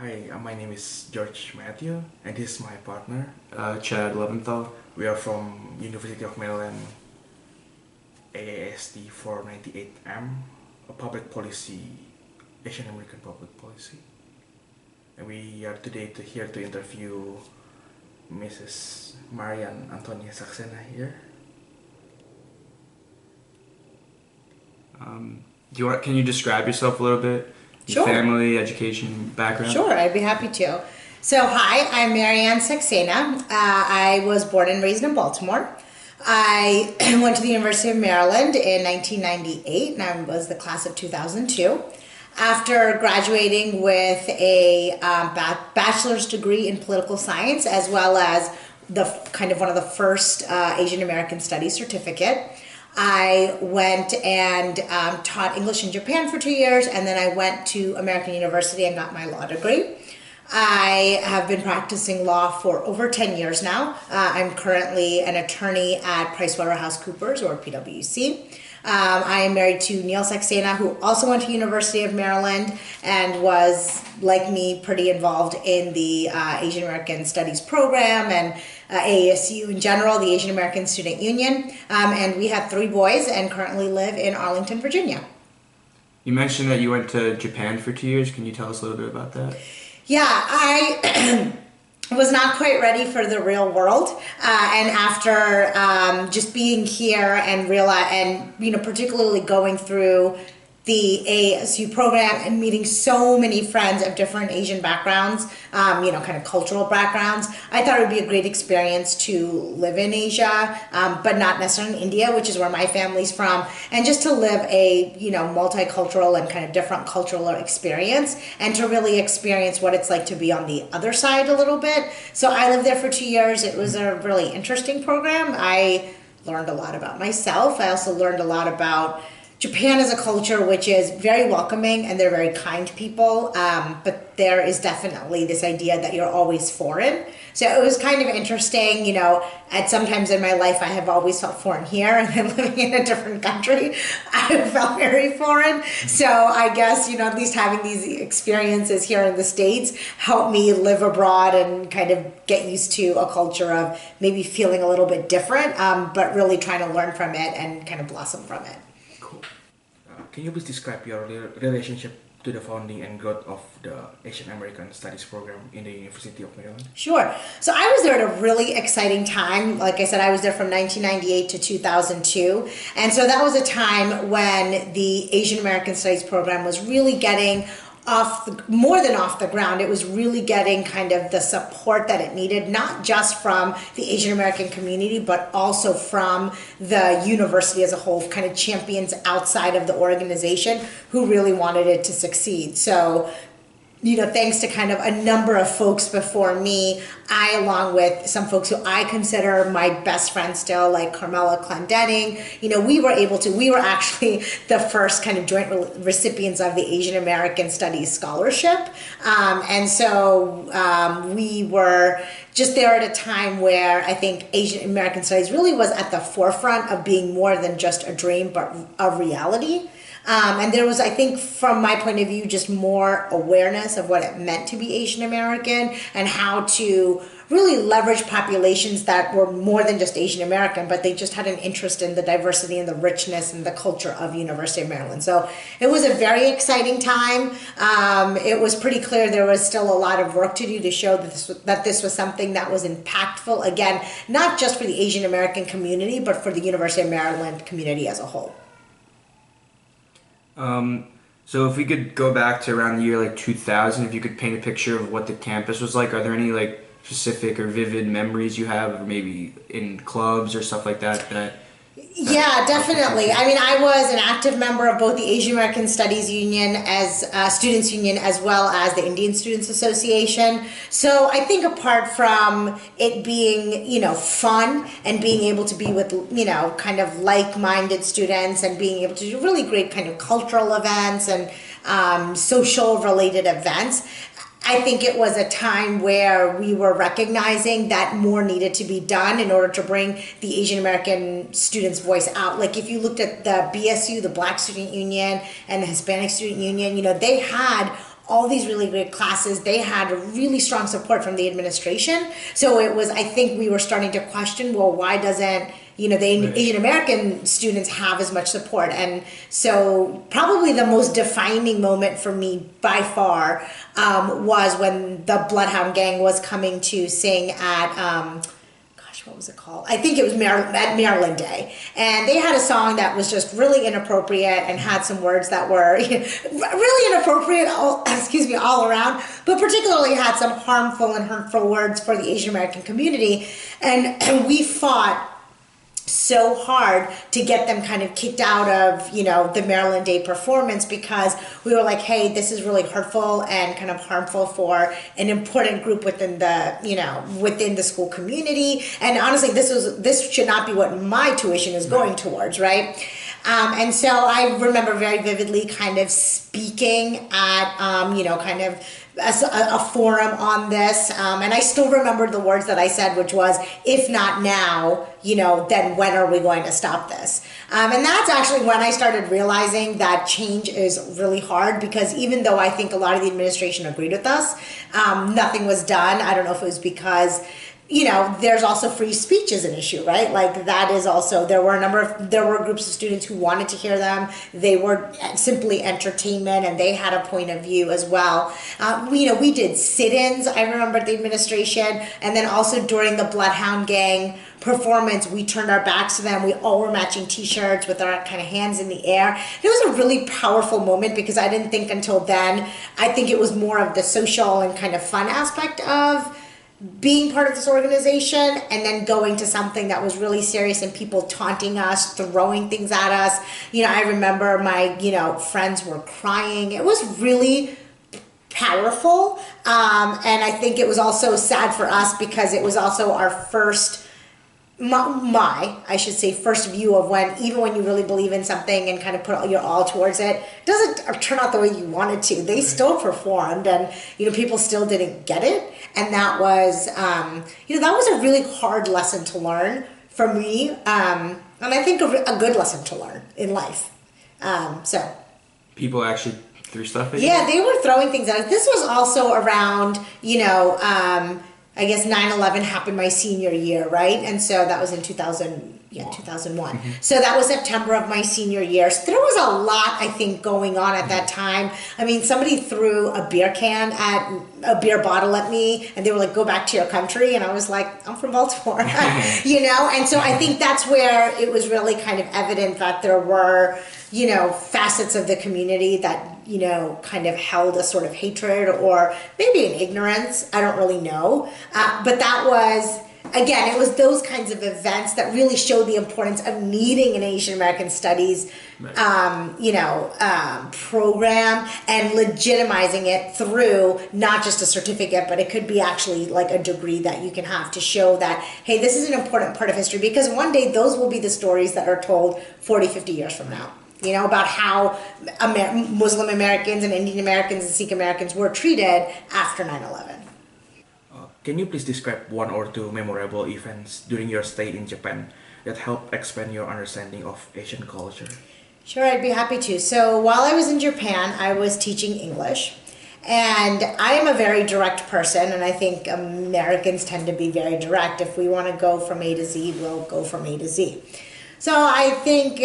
Hi, my name is George Matthew, and this is my partner. Chad Loventhal. We are from University of Maryland, AAST 498M, a public policy, Asian American public policy. And we are today here to interview Mrs. Marian Sayena here. Can you describe yourself a little bit? Sure. Family, education, background? Sure, I'd be happy to. So, hi, I'm Marian Sayena. I was born and raised in Baltimore. I went to the University of Maryland in 1998, and I was the class of 2002. After graduating with a bachelor's degree in political science, as well as one of the first Asian American Studies certificate, I went and taught English in Japan for 2 years, and then I went to American University and got my law degree. I have been practicing law for over 10 years now. I'm currently an attorney at PricewaterhouseCoopers, or PwC. I am married to Neil Sayena, who also went to University of Maryland and was, like me, pretty involved in the Asian American Studies program and AASU in general, the Asian American Student Union. And we have 3 boys and currently live in Arlington, Virginia. You mentioned that you went to Japan for 2 years. Can you tell us a little bit about that? Yeah, I was not quite ready for the real world, and after just being here and particularly going through the AASU program and meeting so many friends of different Asian backgrounds, kind of cultural backgrounds, I thought it would be a great experience to live in Asia, but not necessarily in India, which is where my family's from, and just to live a, multicultural and kind of different cultural experience, and to really experience what it's like to be on the other side a little bit. So I lived there for 2 years. It was a really interesting program. I learned a lot about myself. I also learned a lot about Japan is a culture which is very welcoming, and they're very kind people, but there is definitely this idea that you're always foreign. So it was kind of interesting, at sometimes in my life I have always felt foreign here, and then living in a different country, I felt very foreign. So I guess, at least having these experiences here in the States helped me live abroad and kind of get used to a culture of maybe feeling a little bit different, but really trying to learn from it and kind of blossom from it. Can you please describe your relationship to the founding and growth of the Asian American Studies program in the University of Maryland? Sure. So I was there at a really exciting time. Like I said, I was there from 1998 to 2002. And so that was a time when the Asian American Studies program was really getting more than off the ground. It was really getting kind of the support that it needed, not just from the Asian American community, but also from the university as a whole, kind of champions outside of the organization who really wanted it to succeed. So, thanks to kind of a number of folks before me, I, along with some folks who I consider my best friends still, like Carmela Clendenning, we were actually the first kind of joint recipients of the Asian American Studies Scholarship. And so we were just there at a time where I think Asian American Studies really was at the forefront of being more than just a dream, but a reality. And there was, I think, from my point of view, just more awareness of what it meant to be Asian American and how to really leverage populations that were more than just Asian American, but they just had an interest in the diversity and the richness and the culture of University of Maryland. So it was a very exciting time. It was pretty clear there was still a lot of work to do to show that this was something that was impactful, again, not just for the Asian American community, but for the University of Maryland community as a whole. So if we could go back to around the year 2000, if you could paint a picture of what the campus was like, are there any specific or vivid memories you have, or maybe in clubs or stuff like that? Yeah, definitely. I mean, I was an active member of both the Asian American Studies Union as Students Union, as well as the Indian Students Association. So I think apart from it being, fun and being able to be with, kind of like-minded students and being able to do really great kind of cultural events and social related events, I think it was a time where we were recognizing that more needed to be done in order to bring the Asian American students' voice out. Like if you looked at the BSU, the Black Student Union, and the Hispanic Student Union, they had all these really great classes. They had really strong support from the administration. So it was, I think we were starting to question, well, why doesn't, the Asian American students have as much support? And so probably the most defining moment for me by far was when the Bloodhound Gang was coming to sing at, what was it called? I think it was at Maryland Day. And they had a song that was just really inappropriate and had some words that were really inappropriate, all around, but particularly had some harmful and hurtful words for the Asian American community. And we fought so hard to get them kind of kicked out of, the Maryland Day performance, because we were like, hey, this is really hurtful and kind of harmful for an important group within the school community. And honestly, this should not be what my tuition is going towards, right? And so I remember very vividly kind of speaking at, kind of a forum on this. And I still remember the words that I said, which was, if not now, then when are we going to stop this? And that's actually when I started realizing that change is really hard, because even though I think a lot of the administration agreed with us, nothing was done. I don't know if it was because there's also free speech is an issue, right? Like that is also, there were groups of students who wanted to hear them. They were simply entertainment, and they had a point of view as well. We did sit-ins, I remember, at the administration, and then also during the Bloodhound Gang performance, we turned our backs to them. We all were matching t-shirts with our kind of hands in the air. It was a really powerful moment, because I didn't think until then, I think it was more of the social and kind of fun aspect of being part of this organization, and then going to something that was really serious and people taunting us, throwing things at us. I remember my, friends were crying. It was really powerful. And I think it was also sad for us, because it was also our first first view of even when you really believe in something and kind of put your all towards it, it doesn't turn out the way you want it to. They still performed, and people still didn't get it, and that was that was a really hard lesson to learn for me, and I think a good lesson to learn in life. So people actually threw stuff at you? Yeah, they were throwing things at us. This was also around I guess 9/11 happened my senior year, right? And so that was in 2001. Mm-hmm. So that was September of my senior year. So there was a lot, I think, going on at that time. I mean, somebody threw a beer bottle at me, and they were like, go back to your country. And I was like, I'm from Baltimore, And so I think that's where it was really kind of evident that there were, facets of the community that, kind of held a sort of hatred or maybe an ignorance. I don't really know. But that was, again, it was those kinds of events that really showed the importance of needing an Asian American Studies, program, and legitimizing it through not just a certificate, but it could be actually like a degree that you can have to show that, hey, this is an important part of history, because one day those will be the stories that are told 40, 50 years from now. About how Muslim Americans and Indian Americans and Sikh Americans were treated after 9/11. Can you please describe one or two memorable events during your stay in Japan that helped expand your understanding of Asian culture? Sure, I'd be happy to. So while I was in Japan, I was teaching English. And I am a very direct person, and I think Americans tend to be very direct. If we want to go from A to Z, we'll go from A to Z. So I think...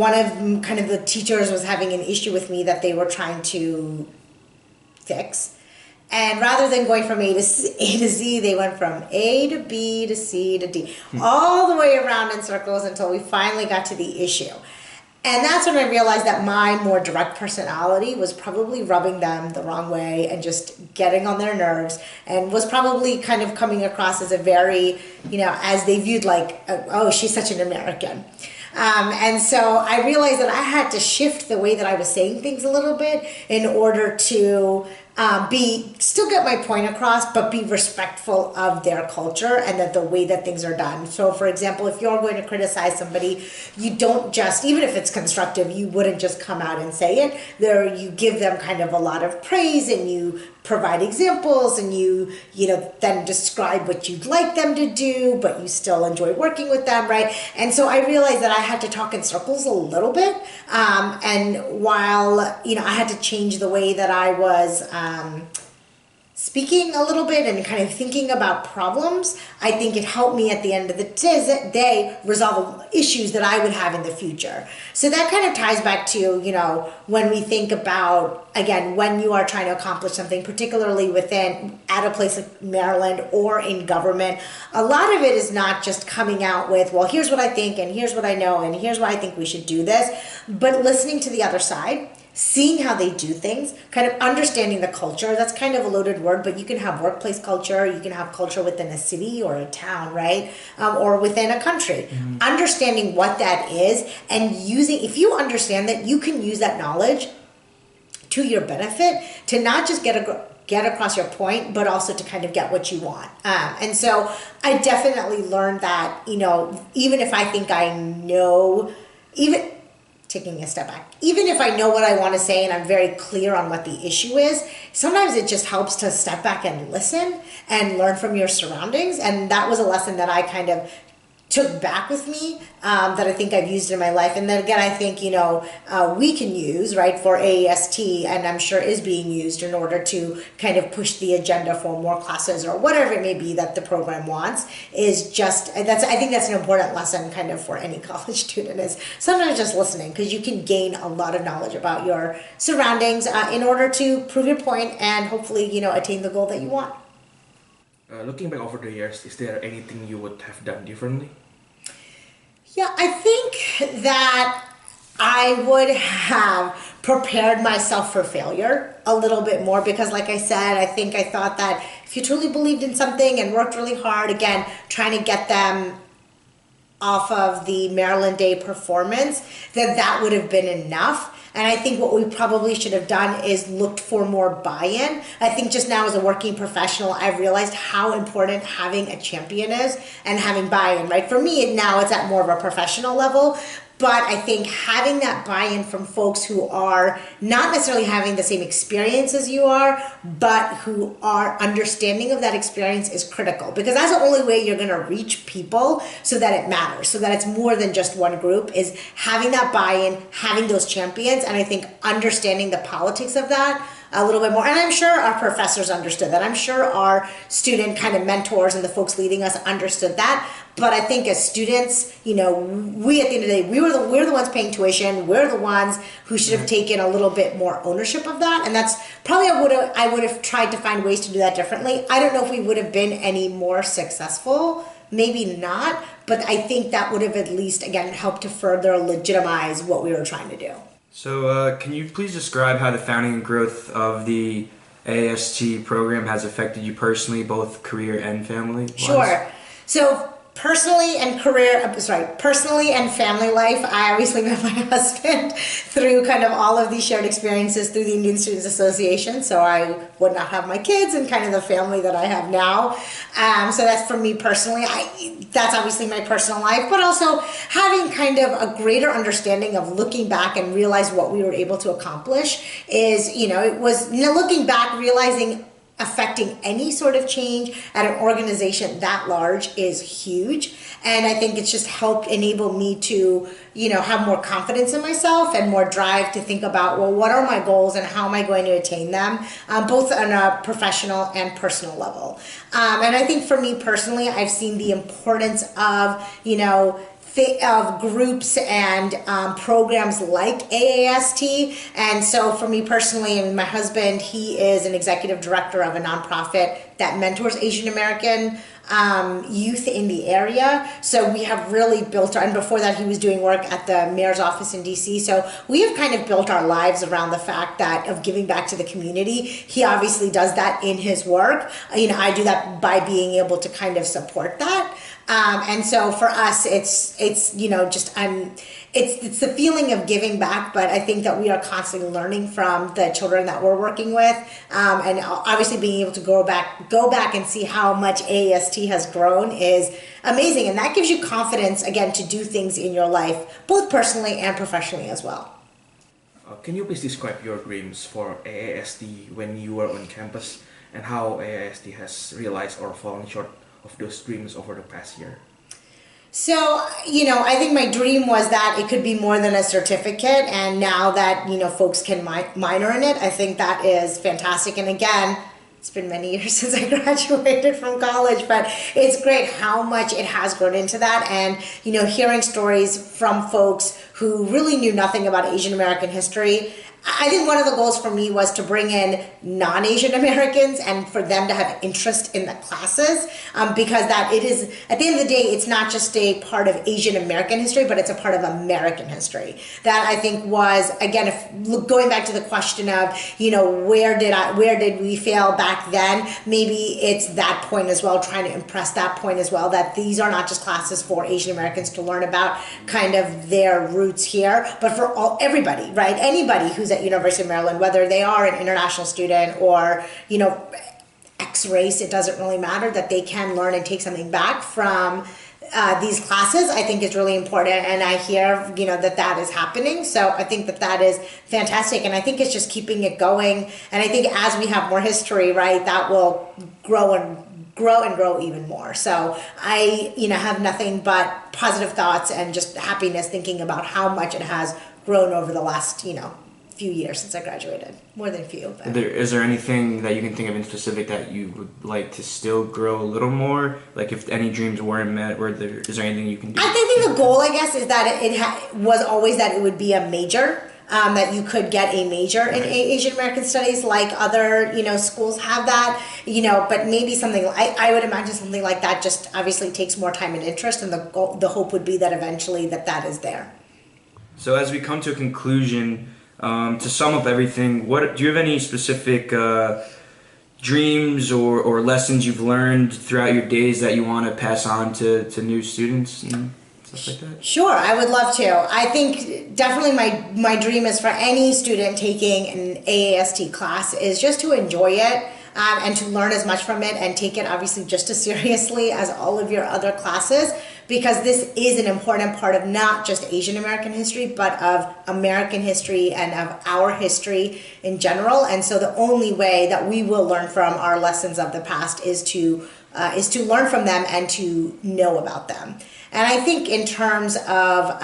one of kind of the teachers was having an issue with me that they were trying to fix. And rather than going from A to Z, they went from A to B to C to D, all the way around in circles until we finally got to the issue. And that's when I realized that my more direct personality was probably rubbing them the wrong way and just getting on their nerves, and was probably kind of coming across as a very, as they viewed like, oh, she's such an American. And so I realized that I had to shift the way that I was saying things a little bit in order to still get my point across, but be respectful of their culture and that the way that things are done. So for example, if you're going to criticize somebody, you don't just, even if it's constructive, you wouldn't just come out and say it. You give them kind of a lot of praise, and you provide examples, and you then describe what you'd like them to do, but you still enjoy working with them, right? And so I realized that I had to talk in circles a little bit, and while I had to change the way that I was speaking a little bit and kind of thinking about problems, I think it helped me at the end of the day resolve issues that I would have in the future. So that kind of ties back to, when we think about, again, when you are trying to accomplish something, particularly at a place like Maryland or in government, a lot of it is not just coming out with, well, here's what I think, and here's what I know, and here's why I think we should do this, but listening to the other side, seeing how they do things, kind of understanding the culture. That's kind of a loaded word, but you can have workplace culture, you can have culture within a city or a town, right? Or within a country. Mm-hmm. Understanding what that is and if you understand that, you can use that knowledge to your benefit to not just get across your point, but also to kind of get what you want. And so I definitely learned that, even if I think I know, taking a step back, even if I know what I want to say and I'm very clear on what the issue is, sometimes it just helps to step back and listen and learn from your surroundings. And that was a lesson that I kind of took back with me, that I think I've used in my life. And then again, I think, we can use, right, for AAST, and I'm sure is being used in order to kind of push the agenda for more classes or whatever it may be that the program wants, I think that's an important lesson kind of for any college student, is sometimes just listening, because you can gain a lot of knowledge about your surroundings in order to prove your point and hopefully, attain the goal that you want. Looking back over the years, is there anything you would have done differently? Yeah, I think that I would have prepared myself for failure a little bit more, because like I said, I thought that if you truly believed in something and worked really hard, again, trying to get them off of the Maryland Day performance, that would have been enough. And I think what we probably should have done is looked for more buy-in. I think just now as a working professional, I've realized how important having a champion is and having buy-in, right? For me, now it's at more of a professional level. But I think having that buy-in from folks who are not necessarily having the same experience as you are, but who are understanding of that experience is critical, because that's the only way you're going to reach people so that it matters, so that it's more than just one group, is having that buy-in, having those champions, and I think understanding the politics of that a little bit more. And I'm sure our professors understood that. I'm sure our student kind of mentors and the folks leading us understood that. But I think as students, we at the end of the day, we're the ones paying tuition. We're the ones who should have taken a little bit more ownership of that. And that's probably I would have tried to find ways to do that differently. I don't know if we would have been any more successful. Maybe not. But I think that would have at least, again, helped to further legitimize what we were trying to do. So can you please describe how the founding and growth of the AAST program has affected you personally, both career and family? Sure. So personally and family life, I obviously met my husband through kind of all of these shared experiences through the Indian Students Association. So I would not have my kids and kind of the family that I have now. So that's for me personally. That's obviously my personal life, but also having kind of a greater understanding of looking back and realize what we were able to accomplish is, it was looking back, realizing affecting any sort of change at an organization that large is huge. And I think it's just helped enable me to, have more confidence in myself and more drive to think about, well, what are my goals and how am I going to attain them, both on a professional and personal level. And I think for me personally, I've seen the importance of, of groups and programs like AAST. And so for me personally, and my husband, he is an executive director of a nonprofit that mentors Asian American youth in the area. So we have really built and before that he was doing work at the mayor's office in DC. So we have kind of built our lives around the fact that of giving back to the community. He obviously does that in his work. I do that by being able to kind of support that. And so for us, it's it's the feeling of giving back, but I think that we are constantly learning from the children that we're working with, and obviously being able to go back and see how much AAST has grown is amazing, and that gives you confidence again to do things in your life, both personally and professionally as well. Can you please describe your dreams for AAST when you were on campus and how AAST has realized or fallen short of those dreams over the past year? So, I think my dream was that it could be more than a certificate, and now that, folks can minor in it, I think that is fantastic. And again, it's been many years since I graduated from college, but it's great how much it has grown into that. And, hearing stories from folks who really knew nothing about Asian American history. I think one of the goals for me was to bring in non-Asian Americans and for them to have interest in the classes, because that it is, at the end of the day, it's not just a part of Asian American history, but it's a part of American history. That I think was, again, going back to the question of, where did we fail back then, maybe it's that point as well, trying to impress that point as well, that these are not just classes for Asian Americans to learn about kind of their roots here, but for everybody, right? Anybody who's at University of Maryland, whether they are an international student or, X race, it doesn't really matter, that they can learn and take something back from these classes, I think is really important. And I hear, that is happening. So I think that is fantastic. And I think it's just keeping it going. And I think as we have more history, right, that will grow even more. So I, have nothing but positive thoughts and just happiness thinking about how much it has grown over the last, few years since I graduated. More than a few. But. Is there anything that you can think of in specific that you would like to still grow a little more? Like if any dreams weren't met, is there anything you can do? I think the goal, I guess, is that it was always that it would be a major. That you could get a major in Asian American Studies, like other schools have that, but maybe something I would imagine something like that just obviously takes more time and interest, and the hope would be that eventually that is there. So as we come to a conclusion, to sum up everything, do you have any specific dreams or lessons you've learned throughout your days that you want to pass on to new students and stuff like that? Sure, I would love to. I think definitely my dream is for any student taking an AAST class is just to enjoy it. And to learn as much from it and take it obviously just as seriously as all of your other classes, because this is an important part of not just Asian American history, but of American history and of our history in general. And so the only way that we will learn from our lessons of the past is to learn from them and to know about them. And I think in terms of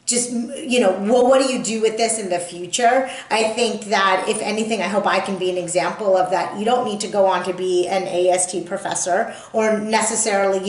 what do you do with this in the future? I think that if anything, I hope I can be an example of that. You don't need to go on to be an AST professor or necessarily,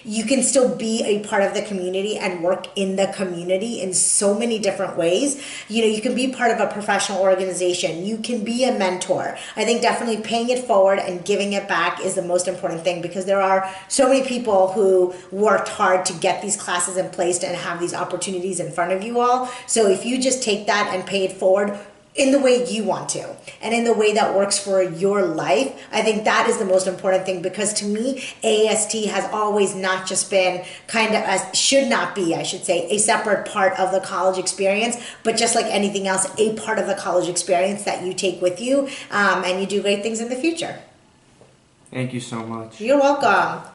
you can still be a part of the community and work in the community in so many different ways. You can be part of a professional organization. You can be a mentor. I think definitely paying it forward and giving it back is the most important thing, because there are so many people who worked hard to get these classes in place and have these opportunities in front of you all. So if you just take that and pay it forward, in the way you want to and in the way that works for your life, I think that is the most important thing, because to me, AAST has always not just been should not be, I should say, a separate part of the college experience, but just like anything else, a part of the college experience that you take with you, and you do great things in the future. Thank you so much. You're welcome.